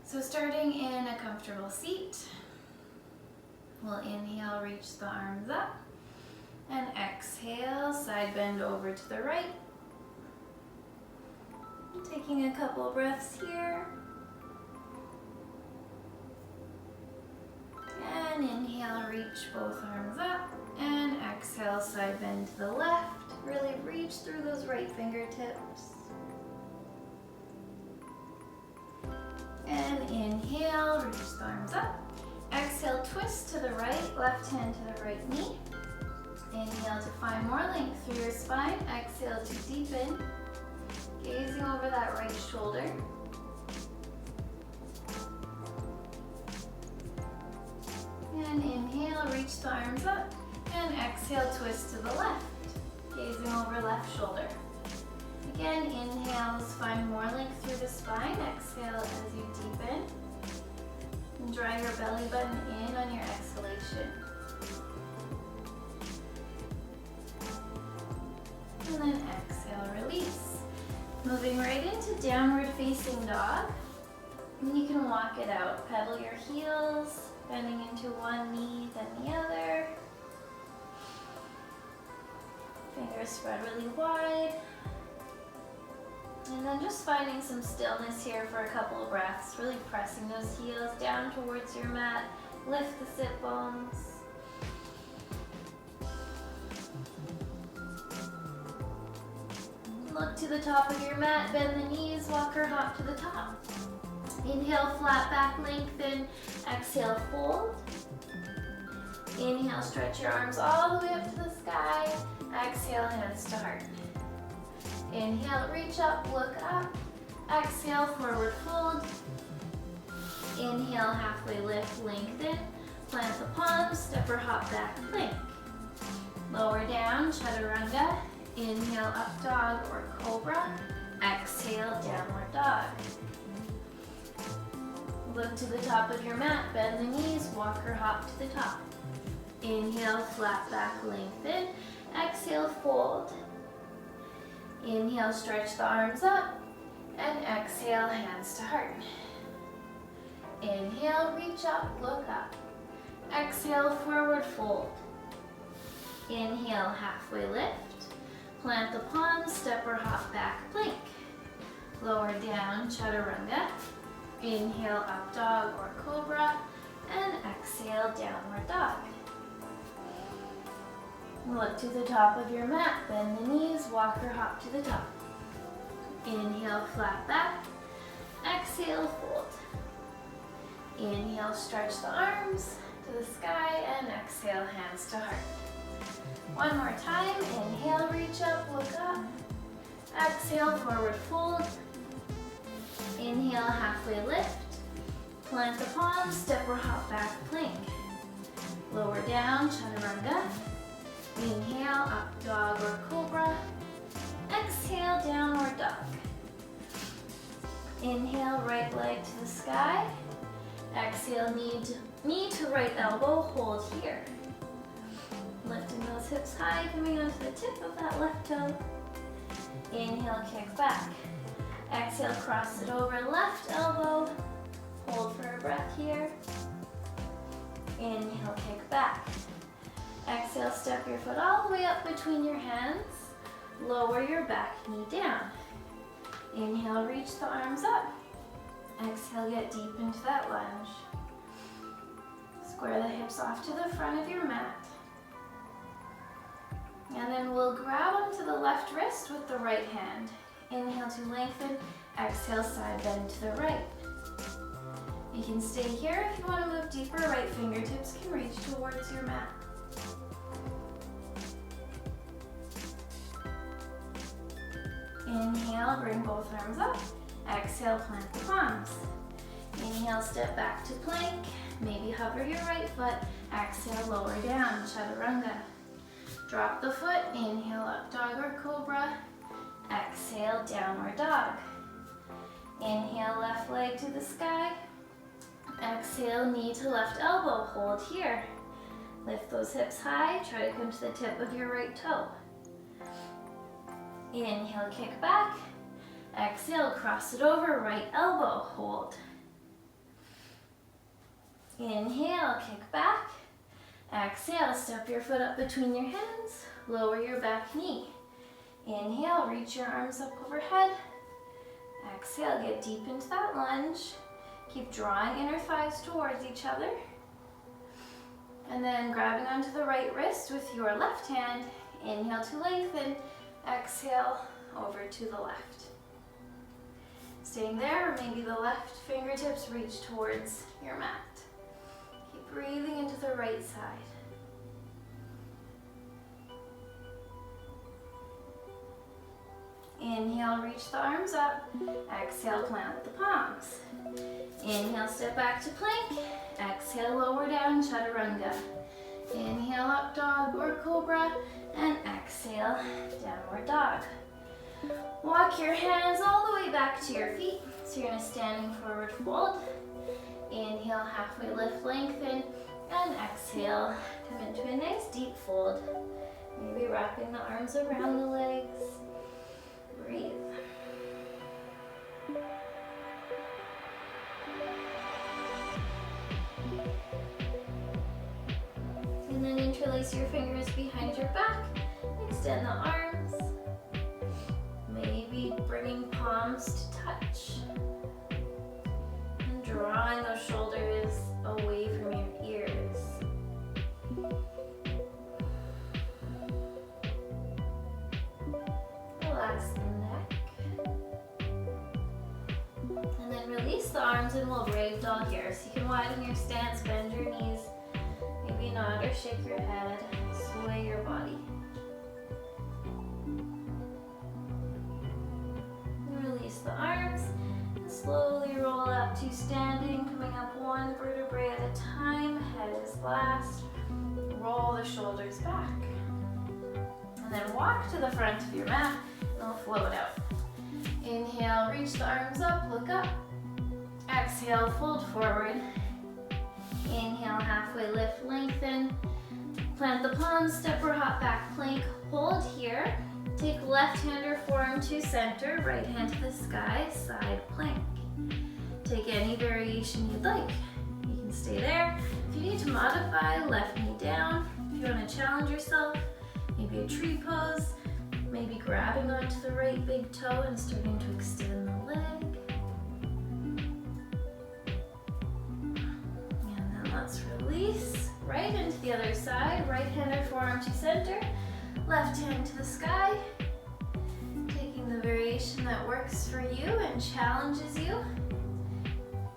So starting in a comfortable seat, we'll inhale, reach the arms up, and exhale, side bend over to the right. Taking a couple breaths here. And inhale, reach both arms up, and exhale, side bend to the left. Really reach through those right fingertips. And inhale, reach the arms up. Exhale, twist to the right, left hand to the right knee. Inhale to find more length through your spine. Exhale to deepen, gazing over that right shoulder. And inhale, reach the arms up. And exhale, twist to the left, gazing over left shoulder. Again, inhales, find more length through the spine. Exhale as you deepen. And draw your belly button in on your exhalation. And then exhale, release. Moving right into downward facing dog. And you can walk it out. Pedal your heels, bending into one knee, then the other. Fingers spread really wide. And then just finding some stillness here for a couple of breaths. Really pressing those heels down towards your mat. Lift the sit bones. Look to the top of your mat, bend the knees, walk or hop to the top. Inhale, flat back, lengthen. Exhale, fold. Inhale, stretch your arms all the way up to the sky. Exhale, hands to heart. Inhale, reach up, look up. Exhale, forward fold. Inhale, halfway lift, lengthen. Plant the palms, step or hop back, plank. Lower down, chaturanga. Inhale, up dog or cobra. Exhale, downward dog. Look to the top of your mat, bend the knees, walk or hop to the top. Inhale, flat back, lengthen. Exhale, fold. Inhale, stretch the arms up. And exhale, hands to heart. Inhale, reach up, look up. Exhale, forward fold. Inhale, halfway lift. Plant the palms, step or hop back, plank. Lower down, chaturanga. Inhale, up dog or cobra. And exhale, downward dog. Look to the top of your mat, bend the knees, walk or hop to the top. Inhale, flat back. Exhale, fold. Inhale, stretch the arms to the sky, and exhale, hands to heart. One more time, inhale, reach up, look up. Exhale, forward fold. Inhale, halfway lift. Plant the palms, step or hop back, plank. Lower down, chaturanga. Inhale, up dog or cobra. Exhale, downward dog. Inhale, right leg to the sky. Exhale, knee to right elbow, hold here. Lifting those hips high, coming onto the tip of that left toe. Inhale, kick back. Exhale, cross it over left elbow. Hold for a breath here. Inhale, kick back. Exhale, step your foot all the way up between your hands. Lower your back knee down. Inhale, reach the arms up. Exhale, get deep into that lunge. Square the hips off to the front of your mat. And then we'll grab onto the left wrist with the right hand. Inhale to lengthen. Exhale, side bend to the right. You can stay here if you want to move deeper. Right fingertips can reach towards your mat. Inhale, bring both arms up. Exhale, plant the palms. Inhale, step back to plank. Maybe hover your right foot. Exhale, lower down, chaturanga. Drop the foot. Inhale, up dog or cobra. Exhale, downward dog. Inhale, left leg to the sky. Exhale, knee to left elbow. Hold here. Lift those hips high. Try to come to the tip of your right toe. Inhale, kick back. Exhale, cross it over, right elbow, hold. Inhale, kick back. Exhale, step your foot up between your hands. Lower your back knee. Inhale, reach your arms up overhead. Exhale, get deep into that lunge. Keep drawing inner thighs towards each other. And then grabbing onto the right wrist with your left hand. Inhale to lengthen. Exhale, over to the left. Staying there, or maybe the left fingertips reach towards your mat. Keep breathing into the right side. Inhale, reach the arms up. Exhale, plant the palms. Inhale, step back to plank. Exhale, lower down, chaturanga. Inhale, up dog or cobra. And exhale, downward dog. Walk your hands all the way back to your feet. So you're in a standing forward fold. Inhale, halfway lift, lengthen. And exhale, come into a nice deep fold. Maybe wrapping the arms around the legs. Breathe. And then interlace your fingers behind your back. Extend the arms. Maybe bringing palms to touch. And drawing those shoulders away from your ears. Relax the neck. And then release the arms and we'll ragdoll here. So you can widen your stance, bend your knees, maybe nod or shake your head, sway your body. And release the arms and slowly roll up to standing, coming up one vertebrae at a time. Head is last. Roll the shoulders back. And then walk to the front of your mat. We'll float out. Inhale, reach the arms up, look up. Exhale, fold forward. Inhale, halfway lift, lengthen. Plant the palms, step or hop back plank. Hold here. Take left hand or forearm to center, right hand to the sky, side plank. Take any variation you'd like. You can stay there. If you need to modify, left knee down. If you want to challenge yourself, maybe a tree pose. Maybe grabbing onto the right big toe and starting to extend the leg. And then let's release. Right into the other side. Right hand or forearm to center. Left hand to the sky. Taking the variation that works for you and challenges you.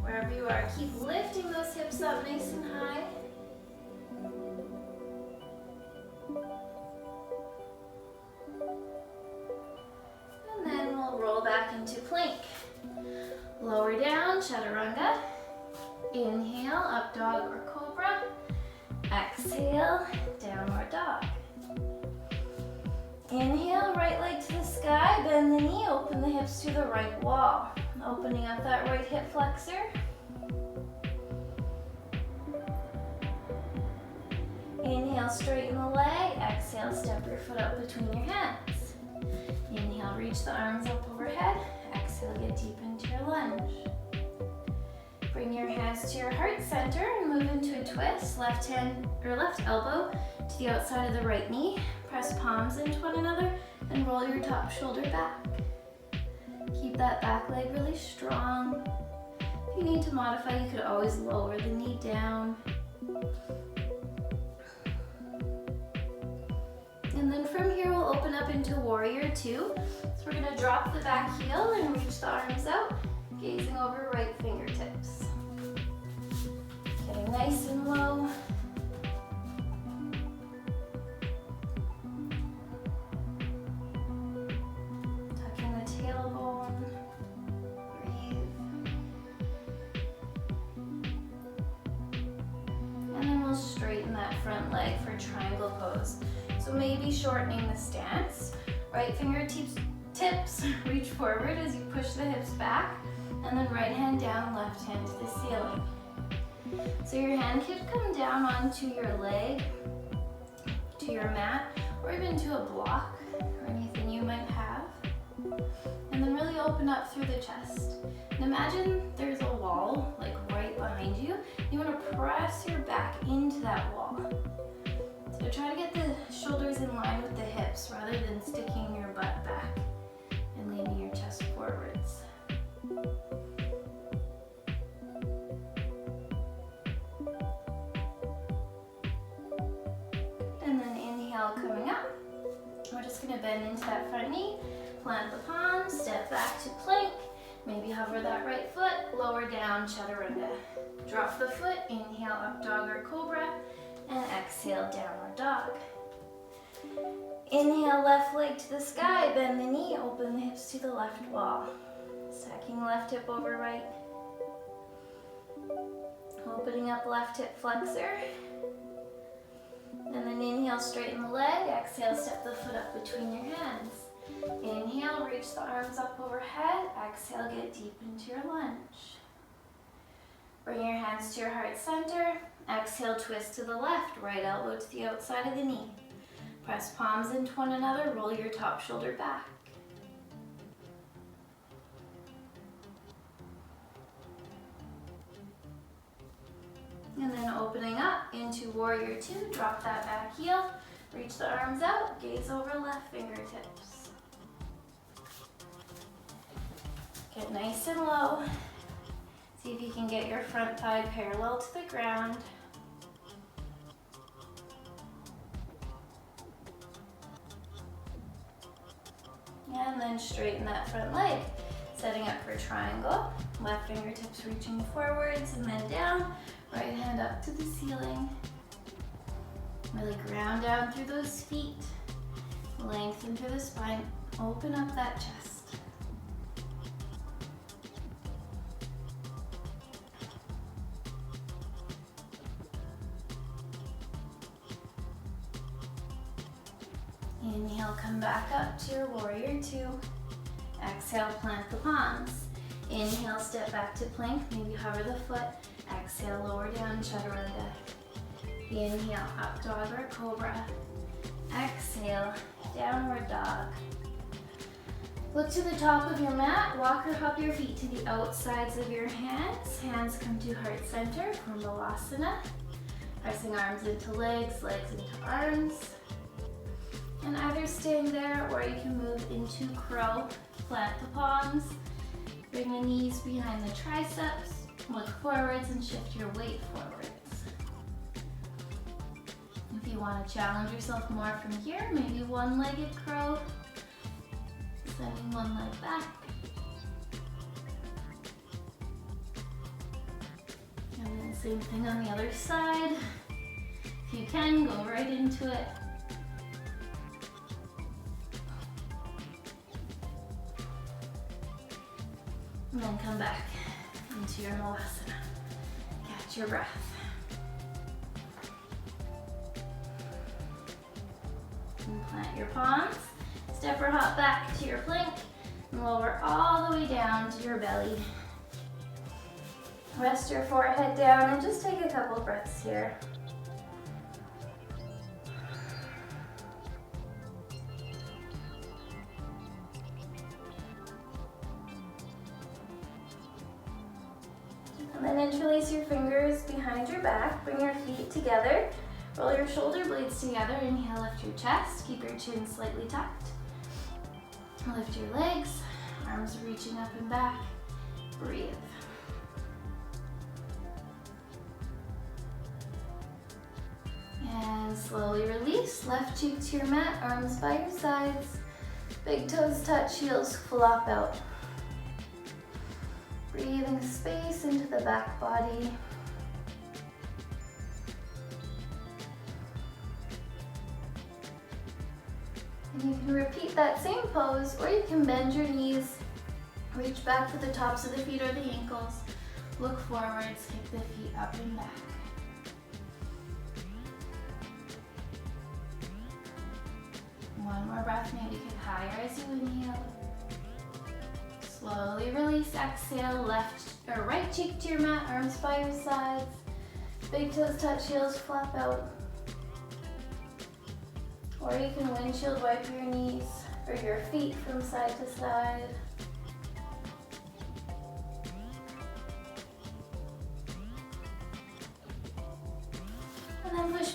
Wherever you are, keep lifting those hips up nice and high. And then we'll roll back into plank. Lower down, chaturanga. Inhale, up dog or cobra. Exhale, downward dog. Inhale, right leg to the sky, bend the knee, open the hips to the right wall. Opening up that right hip flexor. Inhale, straighten the leg. Exhale, step your foot up between your hands. Inhale, reach the arms up overhead. Exhale, get deep into your lunge. Bring your hands to your heart center and move into a twist. Left hand or left elbow to the outside of the right knee. Press palms into one another and roll your top shoulder back. Keep that back leg really strong. If you need to modify, you could always lower the knee down. And then from here, we'll open up into warrior two. So we're gonna drop the back heel and reach the arms out, gazing over right fingertips. Getting nice and low. Tucking the tailbone. Breathe. And then we'll straighten that front leg for triangle pose. So maybe shortening the stance. Right fingertips reach forward as you push the hips back. And then right hand down, left hand to the ceiling. So your hand could come down onto your leg, to your mat, or even to a block or anything you might have. And then really open up through the chest. And imagine there's a wall like right right behind you. You want to press your back into that wall. So try to get the shoulders in line with the hips rather than sticking your butt back and leaning your chest forwards. And then inhale, coming up. We're just going to bend into that front knee, plant the palms, step back to plank. Maybe hover that right foot, lower down, chaturanga. Drop the foot, inhale, up dog or cobra, and exhale, downward dog. Inhale, left leg to the sky, bend the knee, open the hips to the left wall. Stacking left hip over right. Opening up left hip flexor. And then inhale, straighten the leg. Exhale, step the foot up between your hands. Inhale, reach the arms up overhead. Exhale, get deep into your lunge. Bring your hands to your heart center. Exhale, twist to the left, right elbow to the outside of the knee. Press palms into one another, roll your top shoulder back. And then opening up into warrior two, drop that back heel, reach the arms out, gaze over left fingertips. Get nice and low. See if you can get your front thigh parallel to the ground. And then straighten that front leg. Setting up for triangle. Left fingertips reaching forwards and then down. Right hand up to the ceiling. Really ground down through those feet. Lengthen through the spine. Open up that chest. Inhale, come back up to your warrior two. Exhale, plant the palms. Inhale, step back to plank, maybe hover the foot. Exhale, lower down, chaturanga. Inhale, up dog or cobra. Exhale, downward dog. Look to the top of your mat, walk or hop your feet to the outsides of your hands. Hands come to heart center, Balasana. Pressing arms into legs, legs into arms. And either staying there or you can move into crow. Plant the palms, bring the knees behind the triceps, look forwards and shift your weight forwards. If you want to challenge yourself more from here, maybe one-legged crow, sending one leg back. And then same thing on the other side. If you can, go right into it. And then come back into your Malasana. Catch your breath. And plant your palms. Step or hop back to your plank. And lower all the way down to your belly. Rest your forehead down and just take a couple breaths here. And then interlace your fingers behind your back. Bring your feet together. Roll your shoulder blades together. Inhale, lift your chest. Keep your chin slightly tucked. Lift your legs. Arms reaching up and back. Breathe. And slowly release. Left cheek to your mat. Arms by your sides. Big toes touch. Heels flop out. Breathing space into the back body. And you can repeat that same pose, or you can bend your knees, reach back to the tops of the feet or the ankles, look forwards, kick the feet up and back. One more breath, maybe kick higher as you inhale. Slowly release, exhale, left or right cheek to your mat, arms by your sides. Big toes touch, heels flap out. Or you can windshield wipe your knees or your feet from side to side.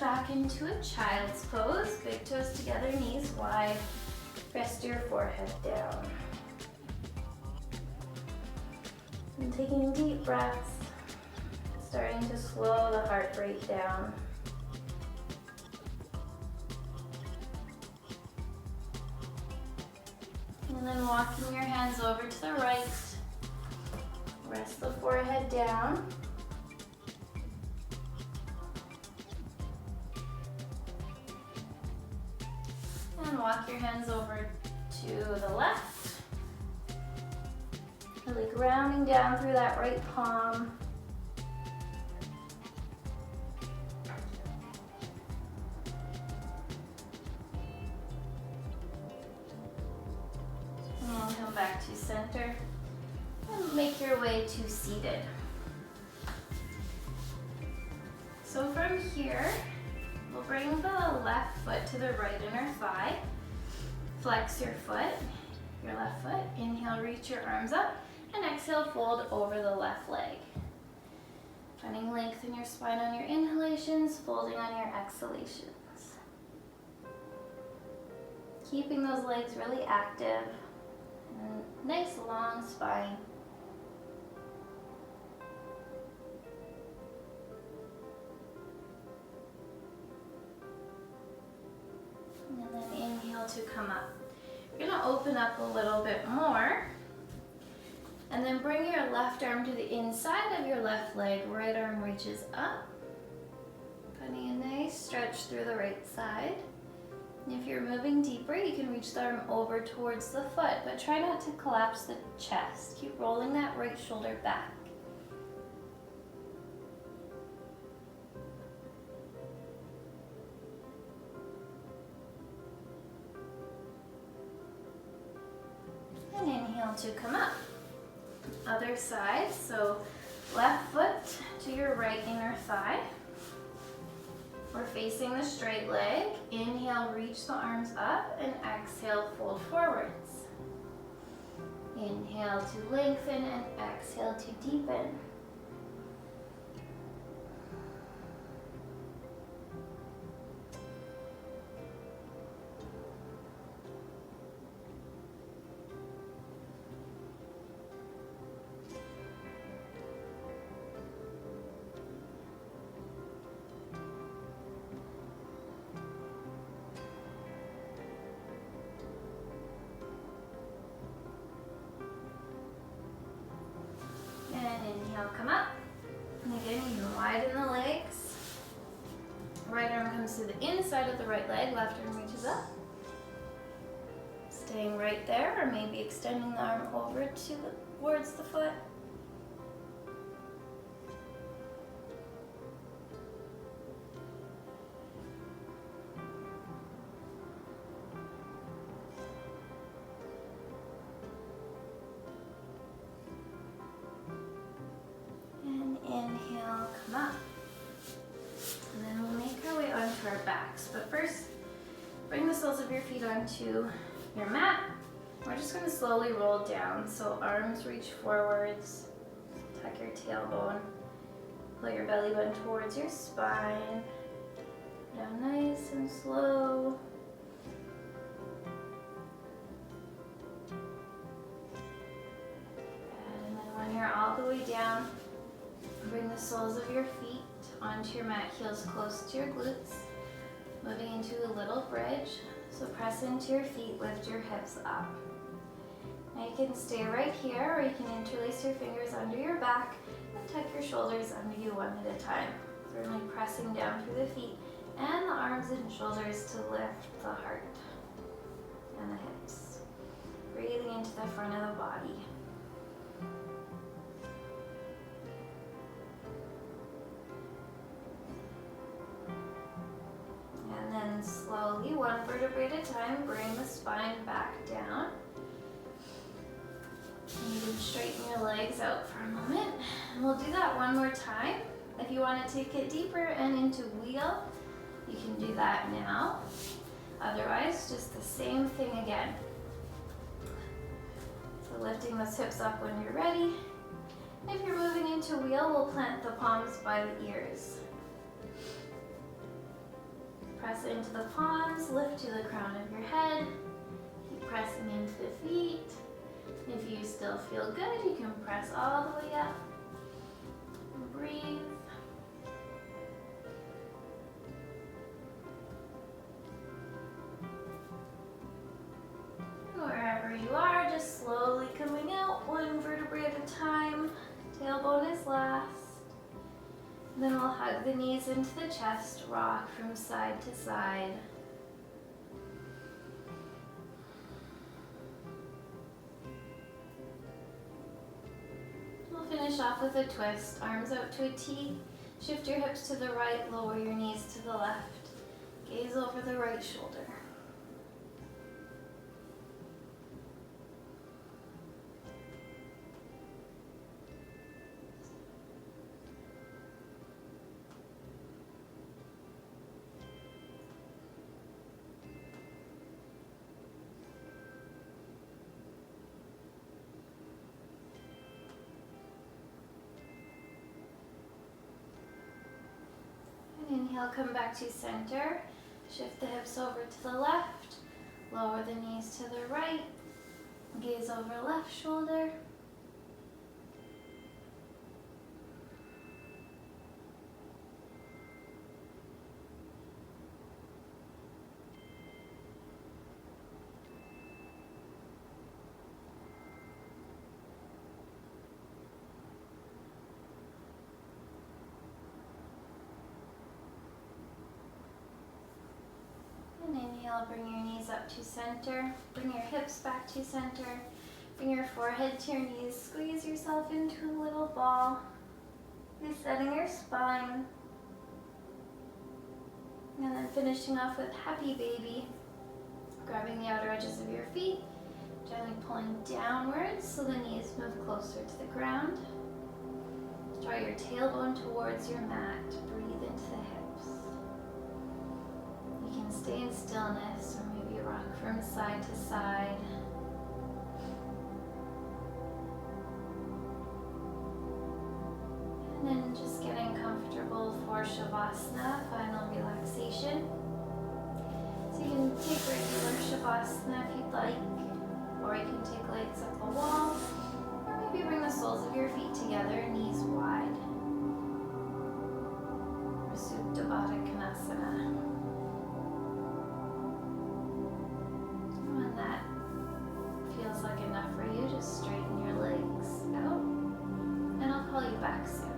back into a child's pose. Big toes together, knees wide. Rest your forehead down. And taking deep breaths, starting to slow the heart rate down. And then walking your hands over to the right. Rest the forehead down. And walk your hands over to the left. Really grounding down through that right palm. And come back to center. And make your way to seated. So from here, we'll bring the left foot to the right inner thigh. Flex your foot, your left foot. Inhale, reach your arms up. And exhale, fold over the left leg. Finding length in your spine on your inhalations, folding on your exhalations. Keeping those legs really active. And nice long spine. And then inhale to come up. You're going to open up a little bit more. And then bring your left arm to the inside of your left leg. Right arm reaches up. Finding a nice stretch through the right side. And if you're moving deeper, you can reach the arm over towards the foot, but try not to collapse the chest. Keep rolling that right shoulder back. And inhale to come up. Other side, so left foot to your right inner thigh. We're facing the straight leg. Inhale, reach the arms up, and exhale, fold forwards. Inhale to lengthen and exhale to deepen. Inhale, come up. And again, you can widen the legs. Right arm comes to the inside of the right leg, left arm reaches up. Staying right there, or maybe extending the arm over towards the foot. Inhale, come up. And then we'll make our way onto our backs. But first, bring the soles of your feet onto your mat. We're just going to slowly roll down. So arms reach forwards, tuck your tailbone, pull your belly button towards your spine. Down nice and slow. And then when you're all the way down, bring the soles of your feet onto your mat, heels close to your glutes. Moving into a little bridge. So press into your feet, lift your hips up. Now you can stay right here, or you can interlace your fingers under your back and tuck your shoulders under you one at a time. Firmly pressing down through the feet and the arms and shoulders to lift the heart and the hips. Breathing into the front of the body. And then slowly, one vertebrae at a time, bring the spine back down. And you can straighten your legs out for a moment. And we'll do that one more time. If you want to take it deeper and into wheel, you can do that now. Otherwise, just the same thing again. So lifting those hips up when you're ready. If you're moving into wheel, we'll plant the palms by the ears. Press into the palms, lift to the crown of your head. Keep pressing into the feet. If you still feel good, you can press all the way up. And breathe. Wherever you are, just slowly coming out, one vertebrae at a time. Tailbone is last. Then we'll hug the knees into the chest, rock from side to side. We'll finish off with a twist, arms out to a T. Shift your hips to the right, lower your knees to the left. Gaze over the right shoulder. Inhale, come back to center. Shift the hips over to the left. Lower the knees to the right. Gaze over left shoulder. Inhale, bring your knees up to center. Bring your hips back to center. Bring your forehead to your knees. Squeeze yourself into a little ball. Resetting your spine. And then finishing off with happy baby. Grabbing the outer edges of your feet. Gently pulling downwards so the knees move closer to the ground. Draw your tailbone towards your mat. Breathe into the hips. You can stay in stillness or maybe rock from side to side. And then just getting comfortable for Shavasana, final relaxation. So you can take regular Shavasana if you'd like, or you can take legs up the wall, or maybe bring the soles of your feet together, knees wide. Urdhva Dhanurasana. When that feels like enough for you, just straighten your legs out, and I'll call you back soon.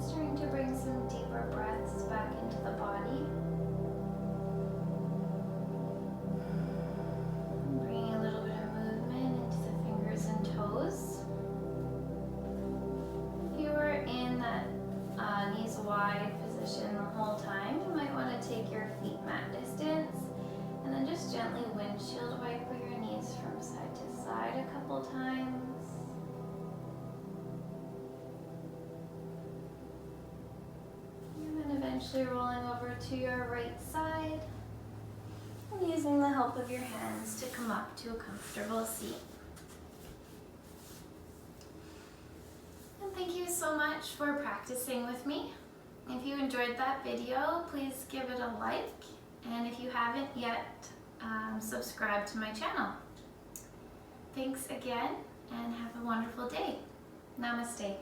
Starting to bring some deeper breaths back into the body. Bringing a little bit of movement into the fingers and toes. If you were in that knees wide position the whole time, you might want to take your feet mat distance and then just gently windshield wipe your knees from side to side a couple times. Eventually rolling over to your right side and using the help of your hands to come up to a comfortable seat. And thank you so much for practicing with me. If you enjoyed that video, please give it a like, and if you haven't yet, subscribe to my channel. Thanks again and have a wonderful day. Namaste.